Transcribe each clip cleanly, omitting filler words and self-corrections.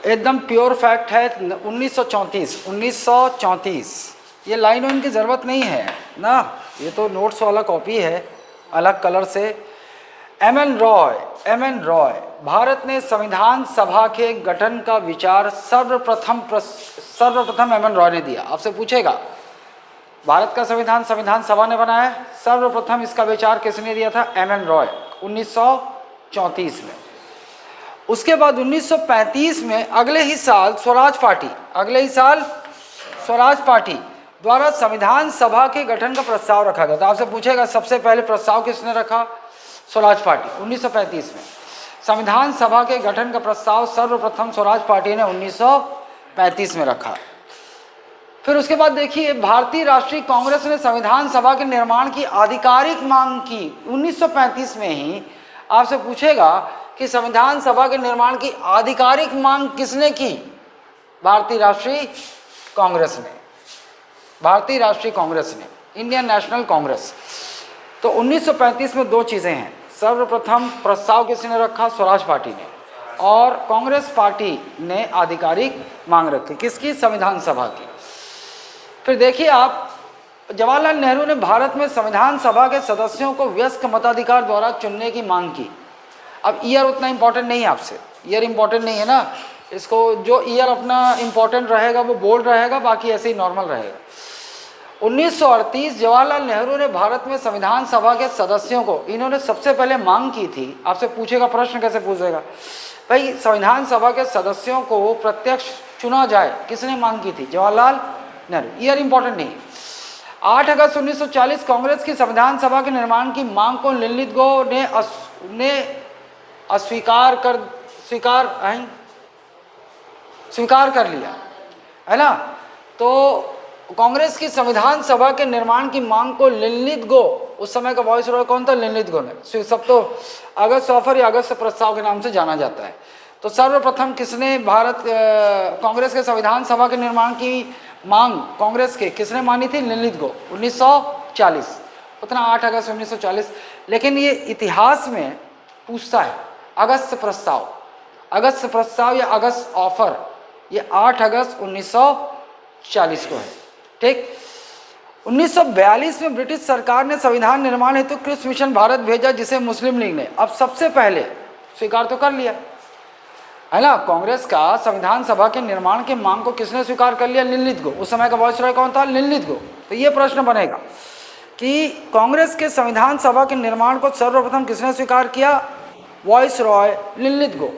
एकदम pure fact है। 1934 ये लाइन इनकी ज़रूरत नहीं है ना, ये तो नोट्स वाला कॉपी है अलग कलर से। एम एन रॉय, भारत ने संविधान सभा के गठन का विचार सर्वप्रथम एम एन रॉय ने दिया। आपसे पूछेगा भारत का संविधान सभा ने बनाया, सर्वप्रथम इसका विचार किसने दिया था? एम एन रॉय 1934 में। उसके बाद 1935 में अगले ही साल स्वराज पार्टी द्वारा संविधान सभा के गठन का प्रस्ताव रखा गया था। आपसे पूछेगा सबसे पहले प्रस्ताव किसने रखा? स्वराज पार्टी 1935 में। संविधान सभा के गठन का प्रस्ताव सर्वप्रथम स्वराज पार्टी ने 1935 में रखा। फिर उसके बाद देखिए भारतीय राष्ट्रीय कांग्रेस ने संविधान सभा के निर्माण की आधिकारिक मांग की 1935 में ही। आपसे पूछेगा कि संविधान सभा के निर्माण की आधिकारिक मांग किसने की? भारतीय राष्ट्रीय कांग्रेस ने, इंडियन नेशनल कांग्रेस। तो 1935 में दो चीज़ें हैं, सर्वप्रथम प्रस्ताव किसने रखा? स्वराज पार्टी ने, और कांग्रेस पार्टी ने आधिकारिक मांग रखी किसकी? संविधान सभा की। फिर देखिए आप, जवाहरलाल नेहरू ने भारत में संविधान सभा के सदस्यों को वयस्क मताधिकार द्वारा चुनने की मांग की। अब ईयर उतना इंपॉर्टेंट नहीं है, आपसे ईयर इंपॉर्टेंट नहीं है ना, इसको जो ईयर अपना इंपॉर्टेंट रहेगा वो बोल्ड रहेगा, बाकी ऐसे ही नॉर्मल रहेगा। 1938 जवाहरलाल नेहरू ने भारत में संविधान सभा के सदस्यों को, इन्होंने सबसे पहले मांग की थी। आपसे पूछेगा प्रश्न कैसे पूछेगा भाई, संविधान सभा के सदस्यों को प्रत्यक्ष चुना जाए, किसने मांग की थी? जवाहरलाल नेहरू। ईयर इंपॉर्टेंट नहीं। 8 अगस्त 1940 कांग्रेस की संविधान सभा के निर्माण की मांग को लिनलिथगो ने स्वीकार कर लिया, है ना। तो कांग्रेस की संविधान सभा के निर्माण की मांग को लिनलिथगो, उस समय का वॉइस रॉय कौन था? लिनलिथगो ने। सब तो अगस्त ऑफर या अगस्त प्रस्ताव के नाम से जाना जाता है। तो सर्वप्रथम किसने कांग्रेस के संविधान सभा के निर्माण की मांग कांग्रेस के किसने मानी थी? लिनलिथगो 1940, उतना 8 अगस्त 1940। लेकिन ये इतिहास में पूछता है अगस्त प्रस्ताव या अगस्त ऑफर, ये 8 अगस्त 1940 को है, ठीक। 1942 में ब्रिटिश सरकार ने संविधान निर्माण हेतु क्रिप्स मिशन भारत भेजा, जिसे मुस्लिम लीग ने अब सबसे पहले स्वीकार तो कर लिया, है ना। कांग्रेस का संविधान सभा के निर्माण के मांग को किसने स्वीकार कर लिया? लिनलिथगो। उस समय का वायसरॉय कौन था? लिनलिथगो। तो ये प्रश्न बनेगा कि कांग्रेस के संविधान सभा के निर्माण को सर्वप्रथम किसने स्वीकार किया? वायसरॉय लिनलिथगो,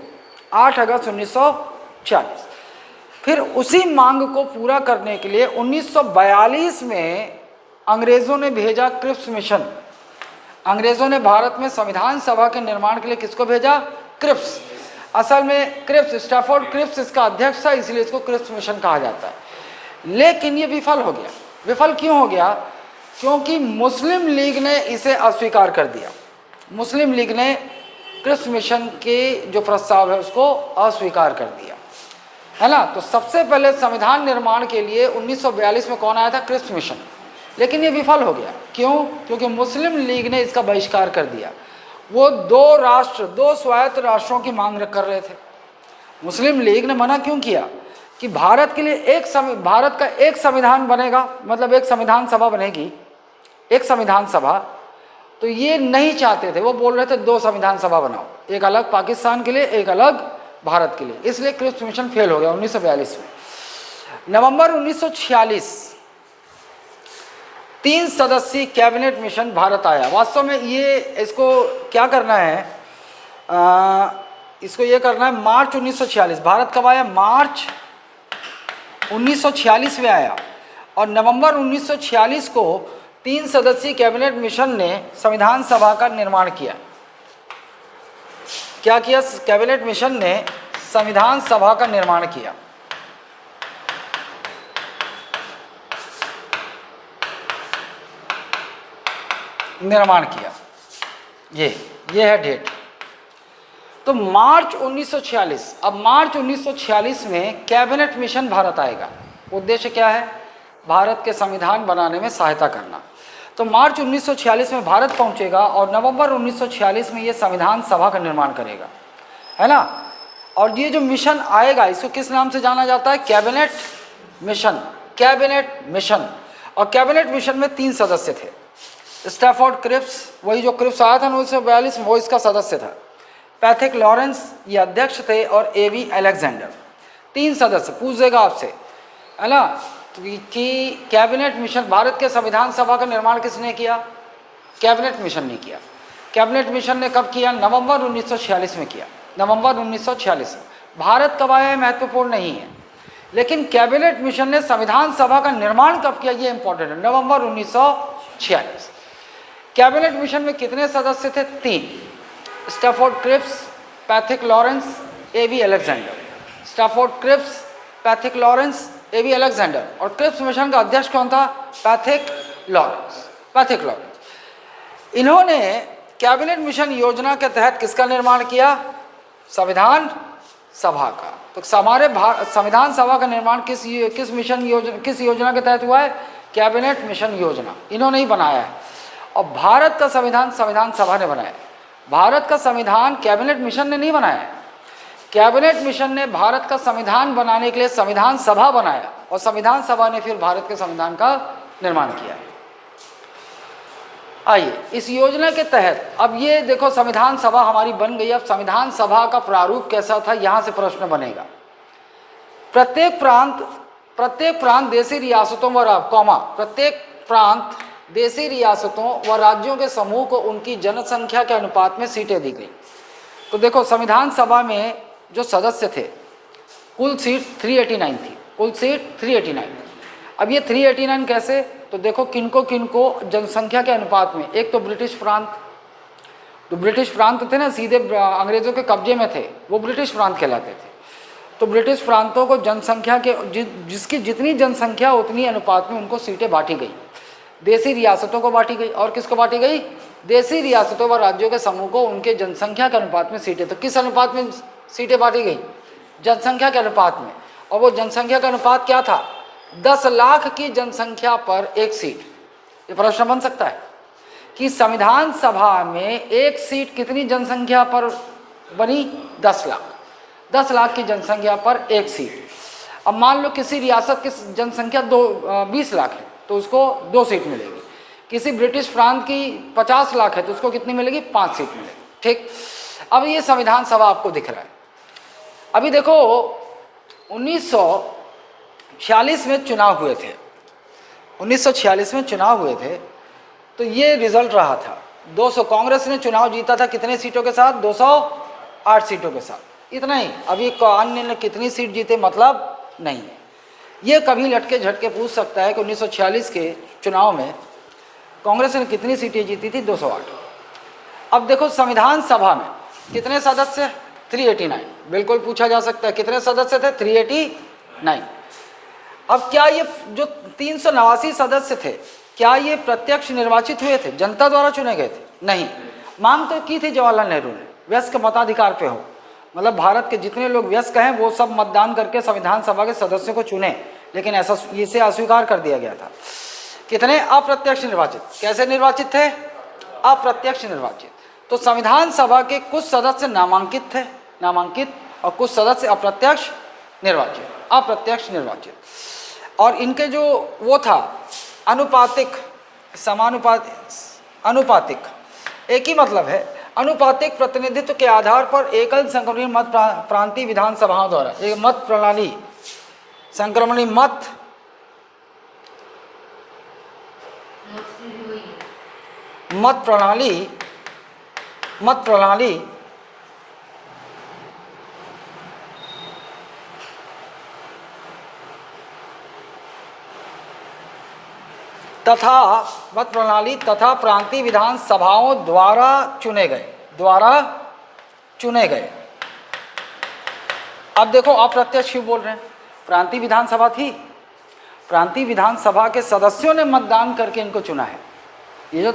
8 अगस्त 1940। फिर उसी मांग को पूरा करने के लिए 1942 में अंग्रेज़ों ने भेजा क्रिप्स मिशन। अंग्रेज़ों ने भारत में संविधान सभा के निर्माण के लिए किसको भेजा? क्रिप्स। असल में क्रिप्स, स्टैफोर्ड क्रिप्स इसका अध्यक्ष था, इसलिए इसको क्रिप्स मिशन कहा जाता है। लेकिन ये विफल हो गया। विफल क्यों हो गया? क्योंकि मुस्लिम लीग ने इसे अस्वीकार कर दिया। मुस्लिम लीग ने क्रिप्स मिशन के जो प्रस्ताव है उसको अस्वीकार कर दिया, है ना। तो सबसे पहले संविधान निर्माण के लिए 1942 में कौन आया था? Cripps mission. लेकिन ये विफल हो गया। क्यों? क्योंकि मुस्लिम लीग ने इसका बहिष्कार कर दिया। वो दो स्वायत्त राष्ट्रों की मांग कर रहे थे। मुस्लिम लीग ने मना क्यों किया कि भारत के लिए भारत का एक संविधान बनेगा, मतलब एक संविधान सभा बनेगी, एक संविधान सभा। तो ये नहीं चाहते थे, वो बोल रहे थे 2 संविधान सभा बनाओ, एक अलग पाकिस्तान के लिए, एक अलग भारत के लिए। इसलिए क्रिप्स मिशन फेल हो गया 1942 में। नवंबर 1946 3 सदस्यीय कैबिनेट मिशन भारत आया। वास्तव में ये इसको क्या करना है, इसको ये करना है मार्च 1946। भारत कब आया? मार्च 1946 में आया। और नवंबर 1946 को 3 सदस्यीय कैबिनेट मिशन ने संविधान सभा का निर्माण किया। क्या किया? कैबिनेट मिशन ने संविधान सभा का निर्माण किया। ये है डेट। तो मार्च 1946, अब मार्च 1946 में कैबिनेट मिशन भारत आएगा। उद्देश्य क्या है? भारत के संविधान बनाने में सहायता करना। तो मार्च 1946 में भारत पहुंचेगा और नवंबर 1946 में ये संविधान सभा का निर्माण करेगा, है ना। और ये जो मिशन आएगा इसको किस नाम से जाना जाता है? Cabinet mission. Cabinet mission. और कैबिनेट मिशन में 3 सदस्य थे। स्टैफोर्ड क्रिप्स, वही जो क्रिप्स आया था 1942 में, वो इसका सदस्य था। पैथिक लॉरेंस ये अध्यक्ष थे और एवी अलेक्जेंडर, 3 सदस्य। पूछ देगा आपसे, है ना, कि कैबिनेट मिशन, भारत के संविधान सभा का निर्माण किसने किया? कैबिनेट मिशन ने किया। कैबिनेट मिशन ने कब किया? नवंबर 1946 में किया। नवंबर 1946 में। भारत कब आया है महत्वपूर्ण नहीं है, लेकिन कैबिनेट मिशन ने संविधान सभा का निर्माण कब किया ये इंपॉर्टेंट है, नवंबर 1946। कैबिनेट मिशन में कितने सदस्य थे? 3। Stafford Cripps, Pethick Lawrence, AV Alexander. Stafford Cripps, Pethick Lawrence, AV Alexander. और क्रिप्स मिशन का अध्यक्ष कौन था? Pethick Lawrence. Pethick Lawrence. इन्होंने कैबिनेट मिशन योजना के तहत किसका निर्माण किया? संविधान सभा का। तो हमारे संविधान सभा का निर्माण किस योजना के तहत हुआ है? कैबिनेट मिशन योजना। इन्होंने ही बनाया है। और भारत का संविधान संविधान सभा ने बनाया। भारत का संविधान कैबिनेट मिशन ने नहीं बनाया है। कैबिनेट मिशन ने भारत का संविधान बनाने के लिए संविधान सभा बनाया और संविधान सभा ने फिर भारत के संविधान का निर्माण किया। आइए इस योजना के तहत अब ये देखो संविधान सभा हमारी बन गई। अब संविधान सभा का प्रारूप कैसा था, यहाँ से प्रश्न बनेगा। प्रत्येक प्रांत देशी रियासतों प्रत्येक प्रांत देशी रियासतों व राज्यों के समूह को उनकी जनसंख्या के अनुपात में सीटें दी गई। तो देखो संविधान सभा में जो सदस्य थे, कुल सीट 389 थी। कुल सीट 389। अब ये 389 कैसे? तो देखो किनको जनसंख्या के अनुपात में। एक तो ब्रिटिश प्रांत, तो ब्रिटिश प्रांत थे ना, सीधे अंग्रेजों के कब्जे में थे, वो ब्रिटिश प्रांत कहलाते थे। तो ब्रिटिश प्रांतों को जनसंख्या के जिसकी जितनी जनसंख्या उतनी अनुपात में उनको सीटें बांटी गई। देशी रियासतों को बांटी गई। और किसको बांटी गई? देशी रियासतों व राज्यों के समूह को उनके जनसंख्या के अनुपात में सीटें। तो किस अनुपात में सीटें बांटी गई? जनसंख्या के अनुपात में। और वो जनसंख्या का अनुपात क्या था? 10 लाख की जनसंख्या पर 1 सीट। ये प्रश्न बन सकता है कि संविधान सभा में 1 सीट कितनी जनसंख्या पर बनी? 10 लाख। 10 लाख की जनसंख्या पर 1 सीट। अब मान लो किसी रियासत की जनसंख्या 20 लाख है तो उसको 2 सीट मिलेगी। किसी ब्रिटिश प्रांत की 50 लाख है तो उसको कितनी मिलेगी? 5 सीट मिलेगी। ठीक। अब ये संविधान सभा आपको दिख रहा है। अभी देखो 1946 में चुनाव हुए थे। 1946 में चुनाव हुए थे तो ये रिजल्ट रहा था। 200 कांग्रेस ने चुनाव जीता था कितने सीटों के साथ? 208 सीटों के साथ। इतना ही। अभी अन्य ने कितनी सीट जीते मतलब नहीं है। ये कभी लटके झटके पूछ सकता है कि 1946 के चुनाव में कांग्रेस ने कितनी सीटें जीती थी? 208। अब देखो संविधान सभा में कितने सदस्य? 389। बिल्कुल पूछा जा सकता है कितने सदस्य थे? 389। अब क्या ये जो 389 सदस्य थे क्या ये प्रत्यक्ष निर्वाचित हुए थे? जनता द्वारा चुने गए थे? नहीं। मांग तो की थी जवाहरलाल नेहरू ने वयस्क मताधिकार पे हो, मतलब भारत के जितने लोग वयस्क हैं वो सब मतदान करके संविधान सभा के सदस्यों को चुने, लेकिन ऐसा इसे अस्वीकार कर दिया गया था। कितने? अप्रत्यक्ष निर्वाचित। कैसे निर्वाचित थे? अप्रत्यक्ष निर्वाचित। तो संविधान सभा के कुछ सदस्य नामांकित थे, नामांकित, और कुछ सदस्य अप्रत्यक्ष निर्वाचित, अप्रत्यक्ष निर्वाचित। और इनके जो वो था अनुपातिक, अनुपातिक एक ही मतलब है। अनुपातिक प्रतिनिधित्व के आधार पर एकल संक्रमणीय मत प्रांतीय विधानसभाओं द्वारा एक मत प्रणाली, संक्रमणीय मत प्रणाली तथा प्रांतीय विधानसभाओं द्वारा चुने गए। अब देखो अप्रत्यक्ष क्यों बोल रहे हैं? प्रांतीय विधानसभा थी, प्रांतीय विधानसभा के सदस्यों ने मतदान करके इनको चुना है। ये जो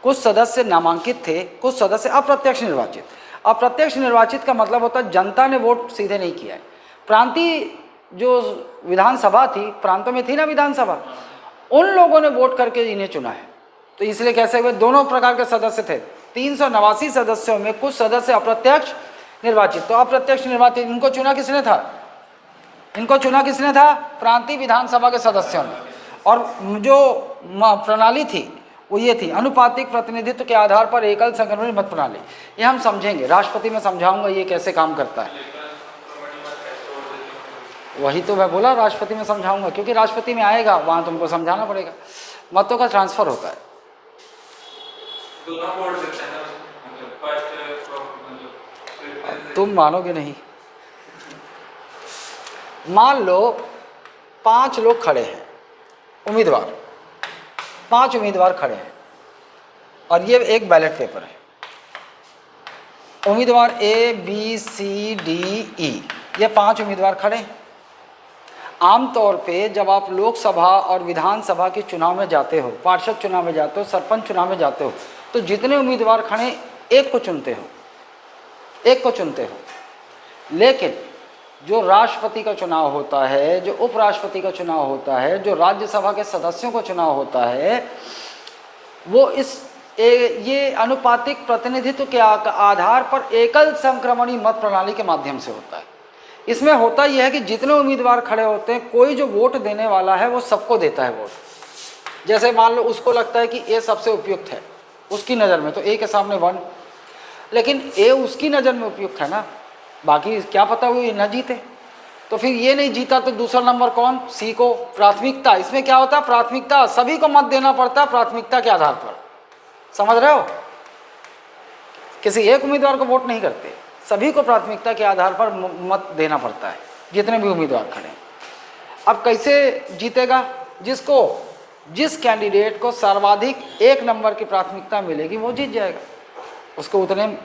कुछ सदस्य नामांकित थे, कुछ सदस्य अप्रत्यक्ष निर्वाचित। अप्रत्यक्ष निर्वाचित का मतलब होता है जनता ने वोट सीधे नहीं किया है। प्रांतीय जो विधानसभा थी, प्रांतों में थी ना विधानसभा, उन लोगों ने वोट करके इन्हें चुना है। तो इसलिए कैसे हुए? दोनों प्रकार के सदस्य थे। 389 सदस्यों में कुछ सदस्य अप्रत्यक्ष निर्वाचित। तो अप्रत्यक्ष निर्वाचित, इनको चुना किसने था? इनको चुना किसने था? प्रांतीय विधानसभा के सदस्यों ने। और जो प्रणाली थी वो ये थी, अनुपातिक प्रतिनिधित्व के आधार पर एकल संक्रमणीय मत प्रणाली। ये हम समझेंगे, राष्ट्रपति में समझाऊंगा ये कैसे काम करता है। वही तो मैं बोला, राष्ट्रपति में समझाऊंगा, क्योंकि राष्ट्रपति में आएगा वहां तुमको समझाना पड़ेगा। मतों का ट्रांसफर होता है। तुम मानोगे नहीं। मान लो 5 लोग खड़े हैं, उम्मीदवार, 5 उम्मीदवार खड़े हैं और ये एक बैलेट पेपर है। उम्मीदवार A B C D E, ये 5 उम्मीदवार खड़े हैं। आमतौर पे जब आप लोकसभा और विधानसभा के चुनाव में जाते हो, पार्षद चुनाव में जाते हो, सरपंच चुनाव में जाते हो, तो जितने उम्मीदवार खड़े एक को चुनते हो, एक को चुनते हो। लेकिन जो राष्ट्रपति का चुनाव होता है, जो उपराष्ट्रपति का चुनाव होता है, जो राज्यसभा के सदस्यों का चुनाव होता है, वो ये अनुपातिक प्रतिनिधित्व के आधार पर एकल संक्रमणीय मत प्रणाली के माध्यम से होता है। इसमें होता यह है कि जितने उम्मीदवार खड़े होते हैं, कोई जो वोट देने वाला है वो सबको देता है वोट। जैसे मान लो उसको लगता है कि ए सबसे उपयुक्त है उसकी नज़र में, तो ए के सामने 1, लेकिन ए उसकी नज़र में उपयुक्त है ना, बाकी क्या पता वो ये न जीते। तो फिर ये नहीं जीता तो दूसरा नंबर कौन? सी को। प्राथमिकता, इसमें क्या होता है? प्राथमिकता, सभी को मत देना पड़ता है प्राथमिकता के आधार पर। समझ रहे हो? किसी एक उम्मीदवार को वोट नहीं करते, सभी को प्राथमिकता के आधार पर मत देना पड़ता है, जितने भी उम्मीदवार खड़े हैं। अब कैसे जीतेगा? जिस कैंडिडेट को सर्वाधिक 1 नंबर की प्राथमिकता मिलेगी वो जीत जाएगा, उसको उतने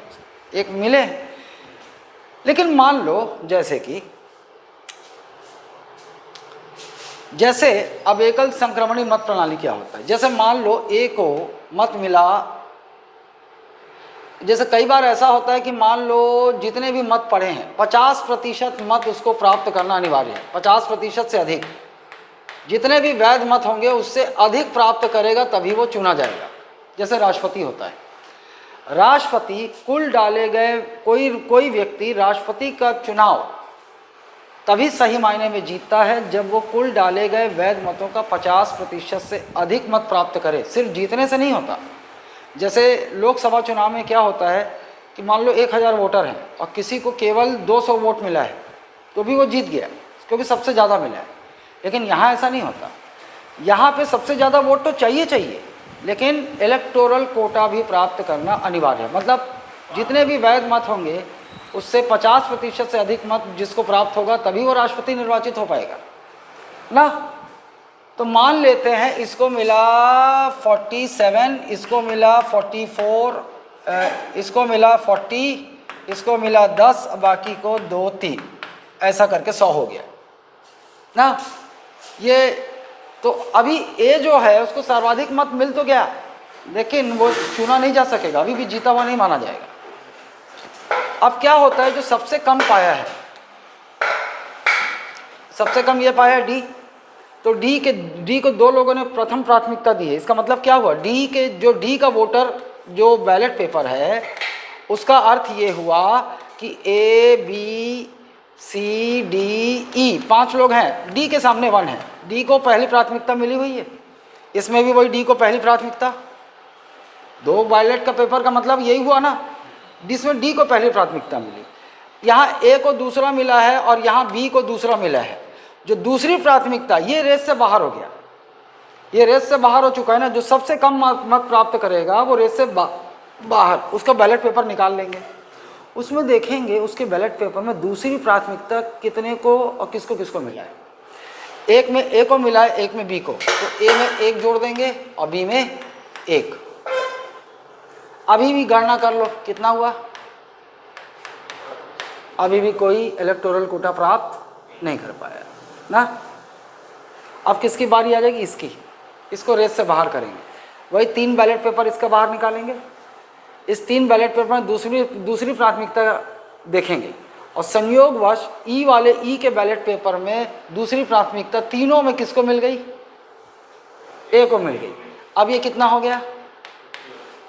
एक मिले। लेकिन मान लो जैसे अब एकल संक्रमणीय मत प्रणाली क्या होता है? जैसे मान लो ए को मत मिला, जैसे कई बार ऐसा होता है कि मान लो जितने भी मत पड़े हैं 50% मत उसको प्राप्त करना अनिवार्य है, 50% से अधिक। जितने भी वैध मत होंगे उससे अधिक प्राप्त करेगा तभी वो चुना जाएगा। जैसे राष्ट्रपति होता है, राष्ट्रपति कुल डाले गए, कोई व्यक्ति राष्ट्रपति का चुनाव तभी सही मायने में जीतता है जब वो कुल डाले गए वैध मतों का 50% से अधिक मत प्राप्त करे। सिर्फ जीतने से नहीं होता। जैसे लोकसभा चुनाव में क्या होता है कि मान लो 1000 वोटर हैं और किसी को केवल 200 वोट मिला है तो भी वो जीत गया, क्योंकि सबसे ज़्यादा मिला है। लेकिन यहाँ ऐसा नहीं होता, यहाँ पे सबसे ज़्यादा वोट तो चाहिए, लेकिन इलेक्टोरल कोटा भी प्राप्त करना अनिवार्य है। मतलब जितने भी वैध मत होंगे उससे 50% से अधिक मत जिसको प्राप्त होगा तभी वो राष्ट्रपति निर्वाचित हो पाएगा ना। तो मान लेते हैं इसको मिला 47, इसको मिला 44, इसको मिला 40, इसको मिला 10, बाकी को 2 3, ऐसा करके 100 हो गया ना। ये तो अभी ए जो है उसको सर्वाधिक मत मिल तो गया, लेकिन वो चुना नहीं जा सकेगा, अभी भी जीता हुआ नहीं माना जाएगा। अब क्या होता है, जो सबसे कम पाया है, सबसे कम ये पाया डी, तो डी को 2 लोगों ने प्रथम प्राथमिकता दी है। इसका मतलब क्या हुआ? डी का वोटर जो बैलेट पेपर है उसका अर्थ ये हुआ कि A B C D E 5 लोग हैं, डी के सामने 1 है, डी को पहली प्राथमिकता मिली हुई है। इसमें भी वही डी को पहली प्राथमिकता। 2 बैलेट का पेपर का मतलब यही हुआ ना, जिसमें डी को पहली प्राथमिकता मिली। यहाँ ए को दूसरा मिला है और यहाँ बी को दूसरा मिला है। जो दूसरी प्राथमिकता, ये रेस से बाहर हो गया, ये रेस से बाहर हो चुका है ना। जो सबसे कम मत प्राप्त करेगा वो रेस से बाहर, उसका बैलेट पेपर निकाल लेंगे, उसमें देखेंगे उसके बैलेट पेपर में दूसरी प्राथमिकता कितने को और किसको किसको मिला है। एक में ए को मिला है, एक में बी को, तो ए में 1 जोड़ देंगे और बी में 1। अभी भी गणना कर लो कितना हुआ, अभी भी कोई इलेक्टोरल कोटा प्राप्त नहीं कर पाया ना। अब किसकी बारी आ जाएगी? इसको रेस से बाहर करेंगे, वही 3 बैलेट पेपर इसका बाहर निकालेंगे। इस 3 बैलेट पेपर में दूसरी प्राथमिकता देखेंगे और संयोगवश ई वाले ई के बैलेट पेपर में दूसरी प्राथमिकता तीनों में किसको मिल गई? ए को मिल गई। अब ये कितना हो गया?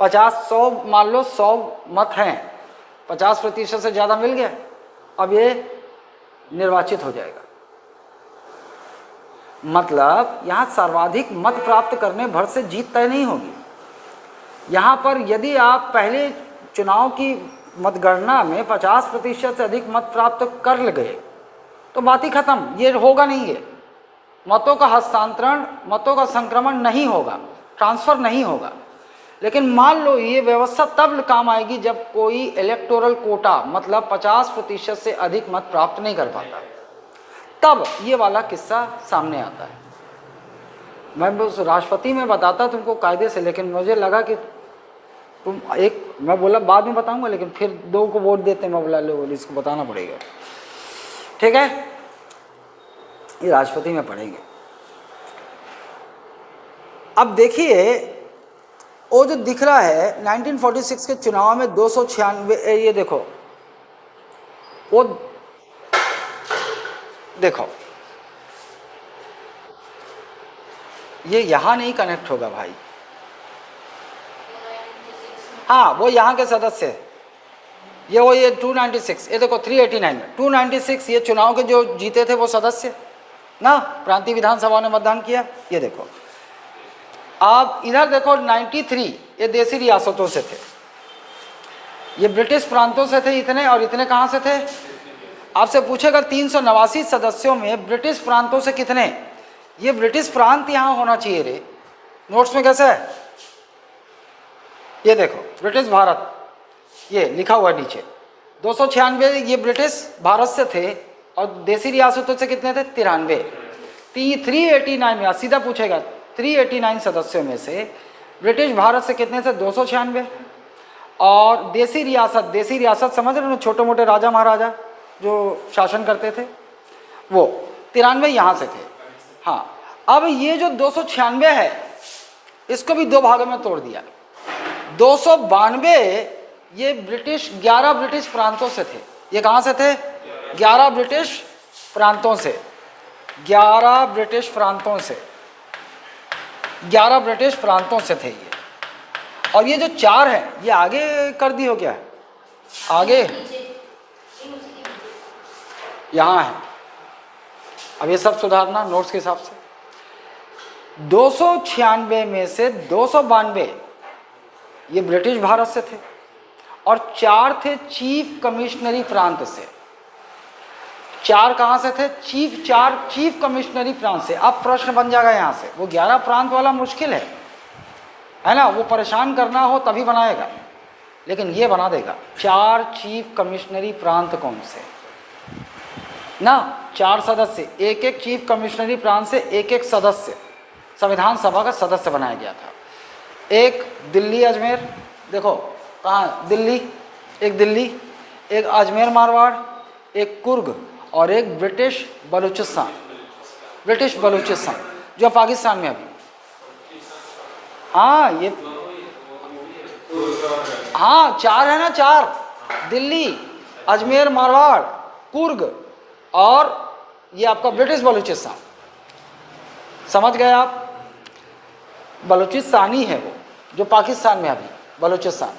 50, 100, मान लो 100 मत हैं 50% से ज़्यादा मिल गया, अब ये निर्वाचित हो जाएगा। मतलब यहाँ सर्वाधिक मत प्राप्त करने भर से जीत तय नहीं होगी। यहाँ पर यदि आप पहले चुनाव की मतगणना में 50% से अधिक मत प्राप्त कर गए तो बात ही खत्म, ये होगा नहीं, ये मतों का हस्तांतरण, मतों का संक्रमण नहीं होगा, ट्रांसफ़र नहीं होगा। लेकिन मान लो ये व्यवस्था तब काम आएगी जब कोई इलेक्टोरल कोटा मतलब 50% से अधिक मत प्राप्त नहीं कर पाता, तब ये वाला किस्सा सामने आता है। मैं उस राष्ट्रपति में बताता तुमको कायदे से, लेकिन मुझे लगा कि तुम एक, मैं बोला बाद में बताऊंगा, लेकिन फिर 2 को वोट देते, मैं बोला लो इसको बताना पड़ेगा, ठीक है, ये राष्ट्रपति में पढ़ेंगे। अब देखिए वो जो दिख रहा है 1946 के चुनाव में 296, ये देखो वो देखो, ये यहाँ नहीं कनेक्ट होगा भाई, हाँ वो यहाँ के सदस्य, ये 296, ये देखो 389 296 ये चुनाव के जो जीते थे वो सदस्य ना, प्रांतीय विधानसभा ने मतदान किया। ये देखो आप इधर देखो 93 ये देसी रियासतों से थे, ये ब्रिटिश प्रांतों से थे इतने, और इतने कहाँ से थे? आपसे पूछेगा 389 सदस्यों में ब्रिटिश प्रांतों से कितने? ये ब्रिटिश प्रांत यहाँ होना चाहिए रे, नोट्स में कैसे है? ये देखो ब्रिटिश भारत, ये लिखा हुआ है नीचे, 296 ये ब्रिटिश भारत से थे, और देसी रियासतों से कितने थे? 93। 389 में सीधा पूछेगा 389 सदस्यों में से ब्रिटिश भारत से कितने से? 296। और देसी रियासत समझ रहे हो, छोटे मोटे राजा महाराजा जो शासन करते थे वो 93 यहाँ से थे। हाँ, अब ये जो 296 है इसको भी 2 भागों में तोड़ दिया। 292 ये 11 ब्रिटिश प्रांतों से थे। ये कहाँ से थे? 11 ब्रिटिश प्रांतों से, 11 ब्रिटिश प्रांतों से, 11 ब्रिटिश प्रांतों से थे ये। और ये जो 4 हैं ये आगे कर दी हो क्या? आगे यहाँ है। अब ये सब सुधारना नोट्स के हिसाब से। 296 में से 292 ये ब्रिटिश भारत से थे, और 4 थे चीफ कमिश्नरी प्रांत से। 4 कहाँ से थे? चार चीफ कमिश्नरी प्रांत से। अब प्रश्न बन जाएगा यहाँ से, वो 11 प्रांत वाला मुश्किल है ना, वो परेशान करना हो तभी बनाएगा, लेकिन ये बना देगा 4 चीफ कमिश्नरी प्रांत कौन से ना, 4 सदस्य, एक चीफ कमिश्नरी प्रांत से एक सदस्य संविधान सभा का सदस्य बनाया गया था। एक दिल्ली अजमेर, देखो कहाँ दिल्ली, एक अजमेर मारवाड़, एक कुर्ग, और एक ब्रिटिश बलूचिस्तान जो पाकिस्तान में अभी। हाँ ये हाँ 4 है ना, 4 दिल्ली, अजमेर मारवाड़, कुर्ग, और ये आपका ब्रिटिश बलूचिस्तान। समझ गए आप? बलूचिस्तानी है वो जो पाकिस्तान में अभी, बलूचिस्तान।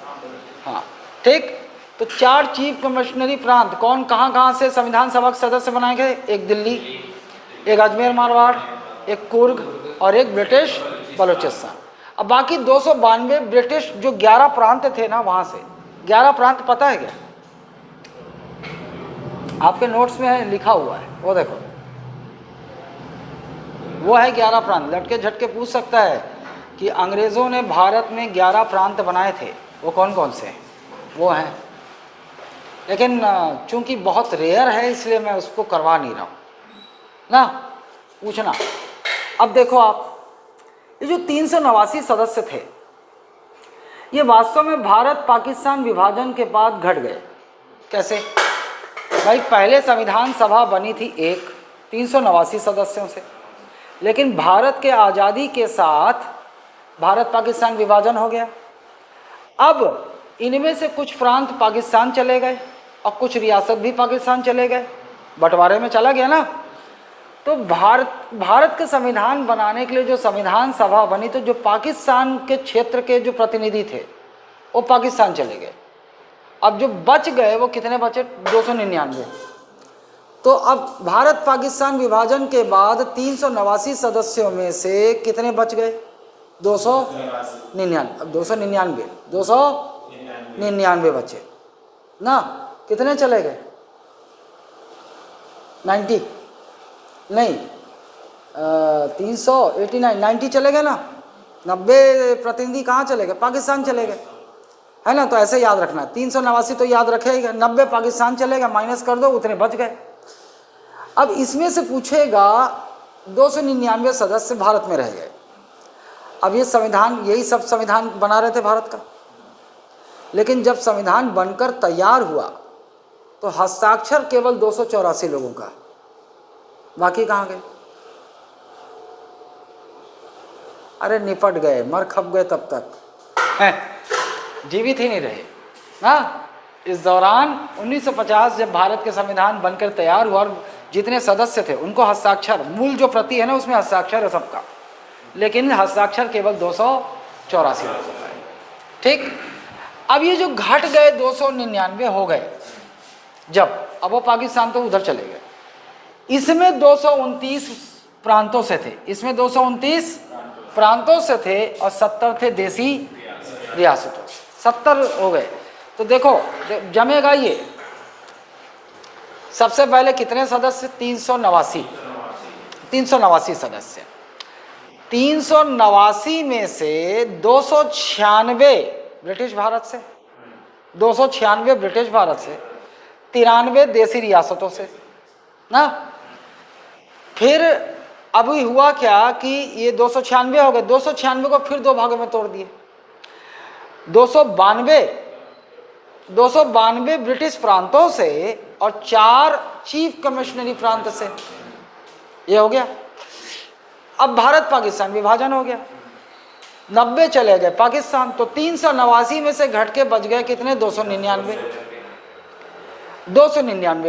हाँ ठीक, तो 4 चीफ कमिश्नरी प्रांत कौन कहाँ से संविधान सभा के सदस्य बनाए गए? एक दिल्ली, एक अजमेर मारवाड़, एक कुर्ग, और एक ब्रिटिश बलूचिस्तान। अब बाकी 292 ब्रिटिश जो 11 प्रांत थे ना, वहाँ से 11 प्रांत पता है क्या? आपके नोट्स में है, लिखा हुआ है, वो देखो, वो है 11 प्रांत। लटके झटके पूछ सकता है कि अंग्रेज़ों ने भारत में 11 प्रांत बनाए थे, वो कौन कौन से? वो हैं, लेकिन चूंकि बहुत रेयर है इसलिए मैं उसको करवा नहीं रहा हूँ ना, पूछना। अब देखो आप, ये जो 389 सदस्य थे ये वास्तव में भारत पाकिस्तान विभाजन के बाद घट गए। कैसे भाई? पहले संविधान सभा बनी थी 389 सदस्यों से, लेकिन भारत के आज़ादी के साथ भारत पाकिस्तान विभाजन हो गया। अब इनमें से कुछ प्रांत पाकिस्तान चले गए और कुछ रियासत भी पाकिस्तान चले गए, बंटवारे में चला गया ना। तो भारत के संविधान बनाने के लिए जो संविधान सभा बनी, तो जो पाकिस्तान के क्षेत्र के जो प्रतिनिधि थे वो पाकिस्तान चले गए, अब जो बच गए वो कितने बचे? 299। तो अब भारत पाकिस्तान विभाजन के बाद 389 सदस्यों में से कितने बच गए? 299। अब 299 बचे ना। कितने चले गए? 90 नहीं, 389, 90 चले गए ना। 90 प्रतिनिधि कहाँ चले गए? पाकिस्तान चले गए, है ना। तो ऐसे याद रखना, 389 तो याद रखेगा, 90 पाकिस्तान चले गए, माइनस कर दो, उतने बच गए। अब इसमें से पूछेगा 299 सदस्य भारत में रह गए। अब ये संविधान, यही सब संविधान बना रहे थे भारत का, लेकिन जब संविधान बनकर तैयार हुआ तो हस्ताक्षर केवल 284 लोगों का, बाकी कहाँ गए? अरे निपट गए, मर खप गए, तब तक जीवित ही नहीं रहे ना। इस दौरान 1950 जब भारत के संविधान बनकर तैयार हुआ और जितने सदस्य थे उनको हस्ताक्षर, मूल जो प्रति है ना उसमें हस्ताक्षर है सबका, लेकिन हस्ताक्षर केवल 284 लोगों का है। ठीक। अब ये जो घट गए 299 हो गए जब, अब वो पाकिस्तान तो उधर चले गए। इसमें 229 प्रांतों से थे, इसमें 229 प्रांतों से थे और 70 थे देसी रियासतों से, 70 हो गए। तो देखो जमेगा ये। सबसे पहले कितने सदस्य? 389 सदस्य। 389 में से 296 ब्रिटिश भारत से, 296 ब्रिटिश भारत से, 93 देसी रियासतों से ना। फिर अभी हुआ क्या कि ये 296 हो गए, 296 को फिर दो भागों में तोड़ दिए। 292 ब्रिटिश प्रांतों से और 4 चीफ कमिश्नरी प्रांत से, ये हो गया। अब भारत पाकिस्तान विभाजन हो गया, 90 चले गए पाकिस्तान, तो 389 में से घट के बच गए कितने? 299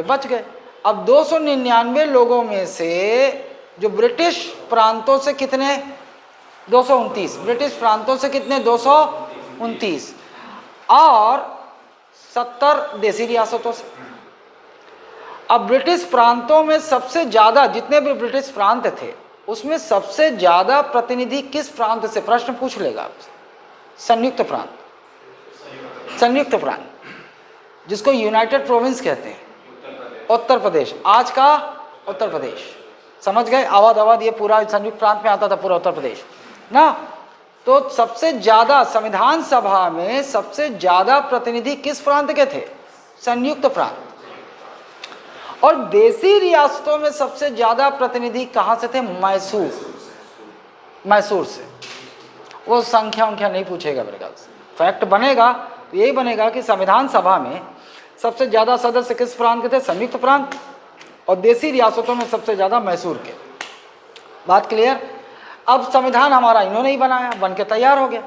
बच गए। अब 299 लोगों में से जो ब्रिटिश प्रांतों से कितने? 229 ब्रिटिश प्रांतों से कितने? 229 और 70 देसी रियासतों से। अब ब्रिटिश प्रांतों में सबसे ज़्यादा, जितने भी ब्रिटिश प्रांत थे उसमें सबसे ज़्यादा प्रतिनिधि किस प्रांत से? प्रश्न पूछ लेगा आपसे। संयुक्त प्रांत, संयुक्त प्रांत जिसको यूनाइटेड प्रोविंस कहते हैं, उत्तर प्रदेश, आज का उत्तर प्रदेश, समझ गए। अवध ये पूरा संयुक्त प्रांत में आता था, पूरा उत्तर प्रदेश ना। तो सबसे ज़्यादा संविधान सभा में सबसे ज़्यादा प्रतिनिधि किस प्रांत के थे? संयुक्त प्रांत। और देसी रियासतों में सबसे ज़्यादा प्रतिनिधि कहाँ से थे? मैसूर से। वो संख्या नहीं पूछेगा मेरे ख्याल से, फैक्ट बनेगा तो यही बनेगा कि संविधान सभा में सबसे ज़्यादा सदस्य किस प्रांत के थे? संयुक्त प्रांत। और देसी रियासतों में सबसे ज़्यादा मैसूर के। बात क्लियर? अब संविधान हमारा इन्होंने ही बनाया, बन के तैयार हो गया।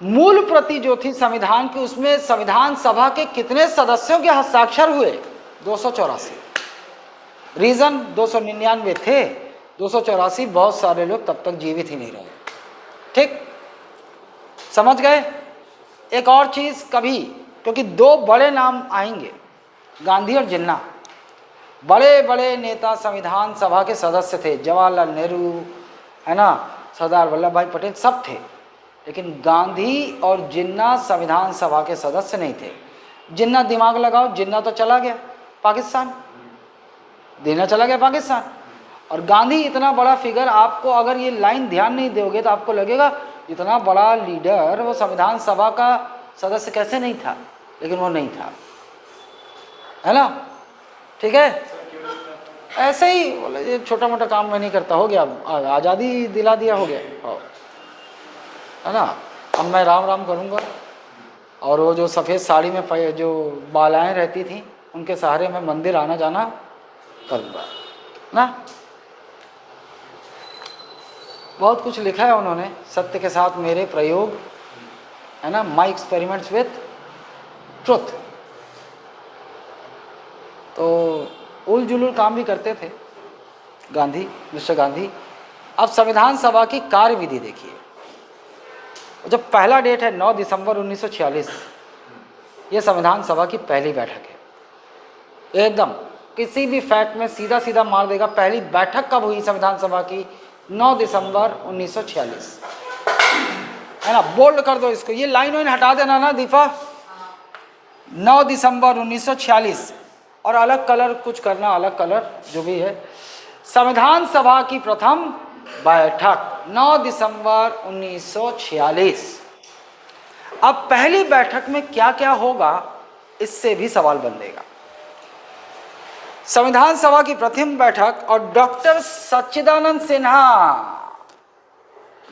मूल प्रति जो थी संविधान की, उसमें संविधान सभा के कितने सदस्यों के हस्ताक्षर हुए? 284। रीज़न 299 थे, 284, बहुत सारे लोग तब तक जीवित ही नहीं रहे। ठीक, समझ गए? एक और चीज़ कभी, क्योंकि 2 बड़े नाम आएंगे, गांधी और जिन्ना। बड़े बड़े नेता संविधान सभा के सदस्य थे, जवाहरलाल नेहरू, है ना, सरदार वल्लभ भाई पटेल, सब थे। लेकिन गांधी और जिन्ना संविधान सभा के सदस्य नहीं थे। जिन्ना, दिमाग लगाओ, जिन्ना तो चला गया पाकिस्तान, जिन्ना चला गया पाकिस्तान। और गांधी इतना बड़ा फिगर, आपको अगर ये लाइन ध्यान नहीं दोगे तो आपको लगेगा इतना बड़ा लीडर वो संविधान सभा का सदस्य कैसे नहीं था, लेकिन वो नहीं था, है ना। ठीक है, ऐसे ही बोले ये छोटा मोटा काम मैं नहीं करता, हो गया, आज़ादी दिला दिया, हो गया, है ना। अब मैं राम राम करूँगा और वो जो सफ़ेद साड़ी में जो बालाएँ रहती थी उनके सहारे मैं मंदिर आना जाना करूँगा ना। बहुत कुछ लिखा है उन्होंने, सत्य के साथ मेरे प्रयोग, है ना, माई एक्सपेरिमेंट्स विथ ट्रुथ। तो उल जुलूल काम भी करते थे गांधी, मिस्टर गांधी। अब संविधान सभा की कार्यविधि देखिए। जब पहला डेट है 9 दिसंबर 1946, ये संविधान सभा की पहली बैठक है। एकदम किसी भी फैक्ट में सीधा सीधा मार देगा। पहली बैठक कब हुई संविधान सभा की? 9 दिसंबर 1946, है ना। बोल्ड कर दो इसको, ये लाइन वाइन हटा देना ना दीपा। 9 दिसंबर 1946, और अलग कलर कुछ करना, अलग कलर जो भी है। संविधान सभा की प्रथम बैठक 9 दिसंबर 1946। अब पहली बैठक में क्या क्या होगा, इससे भी सवाल बनेगा। संविधान सभा की प्रथम बैठक और डॉक्टर सच्चिदानंद सिन्हा